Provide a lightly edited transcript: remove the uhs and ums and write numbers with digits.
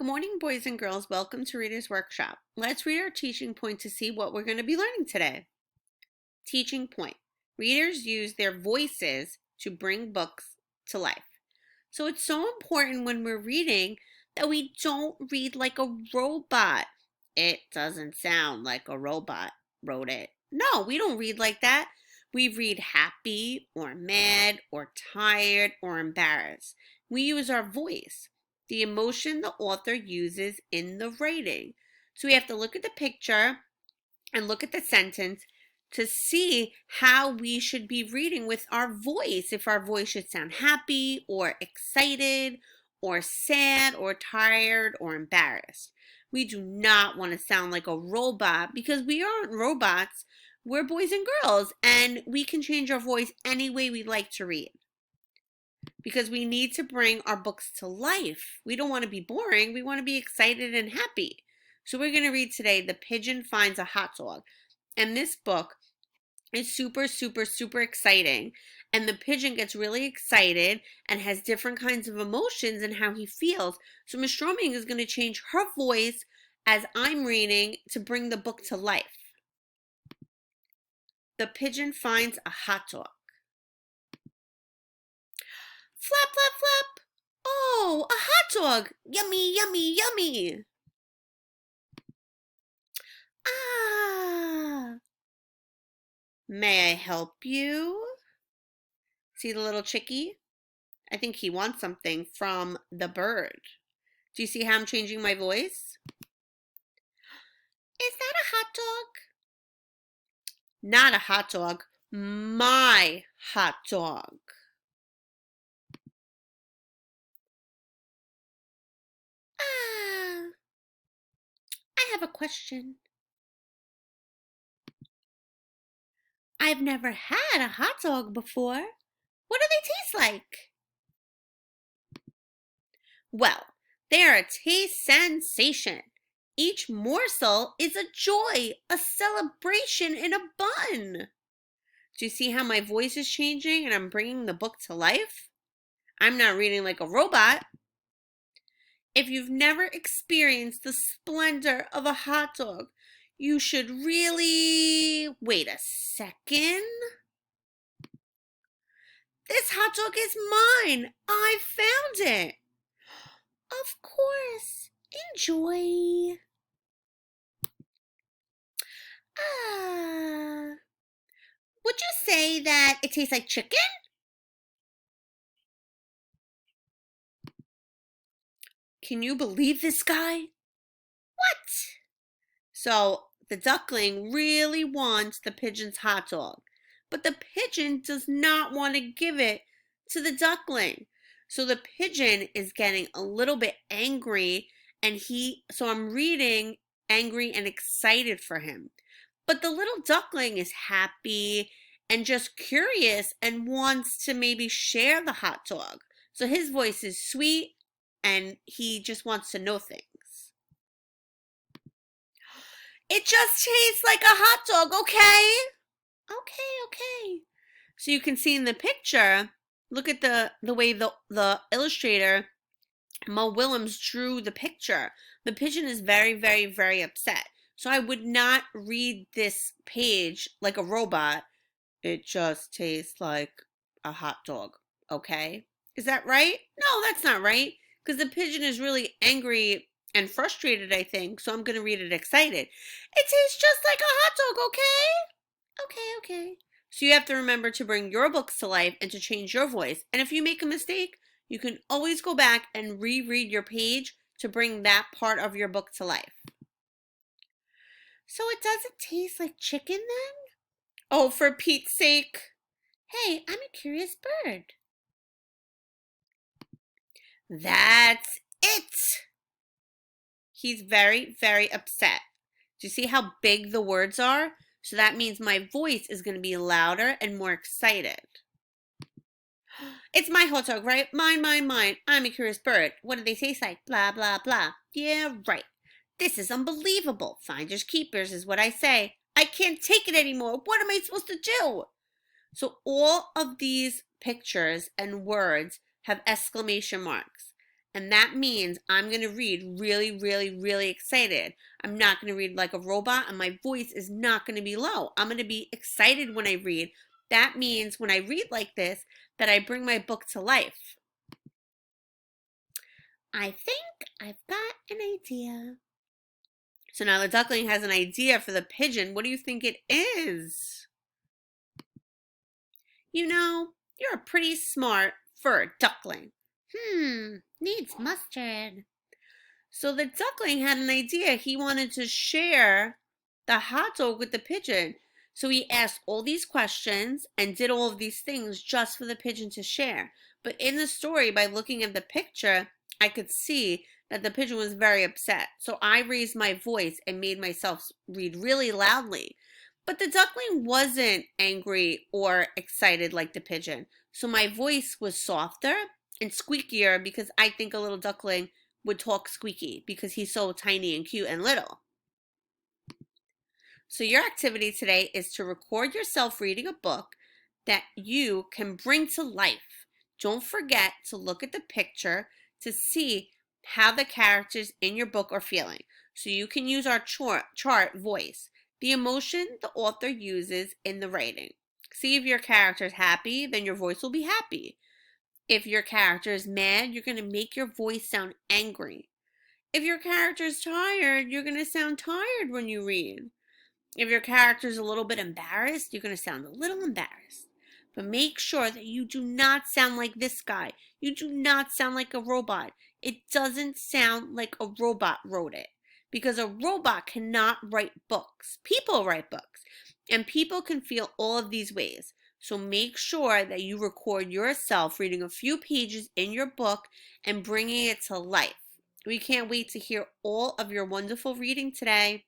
Good morning, boys and girls. Welcome to Reader's Workshop. Let's read our teaching point to see what we're going to be learning today. Teaching point. Readers use their voices to bring books to life. So it's so important when we're reading that we don't read like a robot. It doesn't sound like a robot wrote it. No, we don't read like that. We read happy or mad or tired or embarrassed. We use our voice, the emotion the author uses in the writing. So we have to look at the picture and look at the sentence to see how we should be reading with our voice. If our voice should sound happy or excited or sad or tired or embarrassed. We do not want to sound like a robot because we aren't robots. We're boys and girls, and we can change our voice any way we like to read because we need to bring our books to life. We don't want to be boring. We want to be excited and happy. So we're going to read today, The Pigeon Finds a Hot Dog. And this book is super, super, super exciting. And the pigeon gets really excited and has different kinds of emotions and how he feels. So Miss Stroming is going to change her voice as I'm reading to bring the book to life. The pigeon finds a hot dog. Flap, flap, flap. Oh, a hot dog. Yummy, yummy, yummy. Ah. May I help you? See the little chickie? I think he wants something from the bird. Do you see how I'm changing my voice? Is that a hot dog? Not a hot dog. My hot dog. Ah, I have a question. I've never had a hot dog before. What do they taste like? Well, they're a taste sensation. Each morsel is a joy, a celebration in a bun. Do you see how my voice is changing and I'm bringing the book to life? I'm not reading like a robot. If you've never experienced the splendor of a hot dog, you should really wait a second. This hot dog is mine. I found it. Of course. Enjoy. Ah. Would you say that it tastes like chicken? Can you believe this guy? What? So the duckling really wants the pigeon's hot dog, but the pigeon does not want to give it to the duckling. So the pigeon is getting a little bit angry, and so I'm reading angry and excited for him. But the little duckling is happy and just curious and wants to maybe share the hot dog. So his voice is sweet and he just wants to know things. It just tastes like a hot dog, okay? Okay. So you can see in the picture, look at the way the illustrator, Mo Willems, drew the picture. The pigeon is very, very, very upset. So I would not read this page like a robot. It just tastes like a hot dog, okay? Is that right? No, that's not right. Because the pigeon is really angry and frustrated, I think. So I'm going to read it excited. It tastes just like a hot dog, okay? Okay. So you have to remember to bring your books to life and to change your voice. And if you make a mistake, you can always go back and reread your page to bring that part of your book to life. So it doesn't taste like chicken then? Oh, for Pete's sake. Hey, I'm a curious bird. That's it. He's very, very upset. Do you see how big the words are? So that means my voice is going to be louder and more excited. It's my hot dog, right? Mine. I'm a curious bird. What do they taste like? Blah, blah, blah. Yeah, right. This is unbelievable. Finders keepers is what I say. I can't take it anymore. What am I supposed to do? So all of these pictures and words have exclamation marks. And that means I'm going to read really, really, really excited. I'm not going to read like a robot, and my voice is not going to be low. I'm going to be excited when I read. That means when I read like this, that I bring my book to life. I think I've got an idea. So now the duckling has an idea for the pigeon. What do you think it is? You know, you're a pretty smart fur duckling. Needs mustard. So the duckling had an idea. He wanted to share the hot dog with the pigeon. So he asked all these questions and did all of these things just for the pigeon to share. But in the story, by looking at the picture, I could see that the pigeon was very upset. So I raised my voice and made myself read really loudly. But the duckling wasn't angry or excited like the pigeon. So my voice was softer and squeakier because I think a little duckling would talk squeaky because he's so tiny and cute and little. So your activity today is to record yourself reading a book that you can bring to life. Don't forget to look at the picture to see how the characters in your book are feeling. So you can use our chart voice, the emotion the author uses in the writing. See if your character is happy, then your voice will be happy. If your character is mad, you're going to make your voice sound angry. If your character is tired, you're going to sound tired when you read. If your character is a little bit embarrassed, you're going to sound a little embarrassed. But make sure that you do not sound like this guy. You do not sound like a robot. It doesn't sound like a robot wrote it. Because a robot cannot write books. People write books. And people can feel all of these ways. So make sure that you record yourself reading a few pages in your book and bringing it to life. We can't wait to hear all of your wonderful reading today.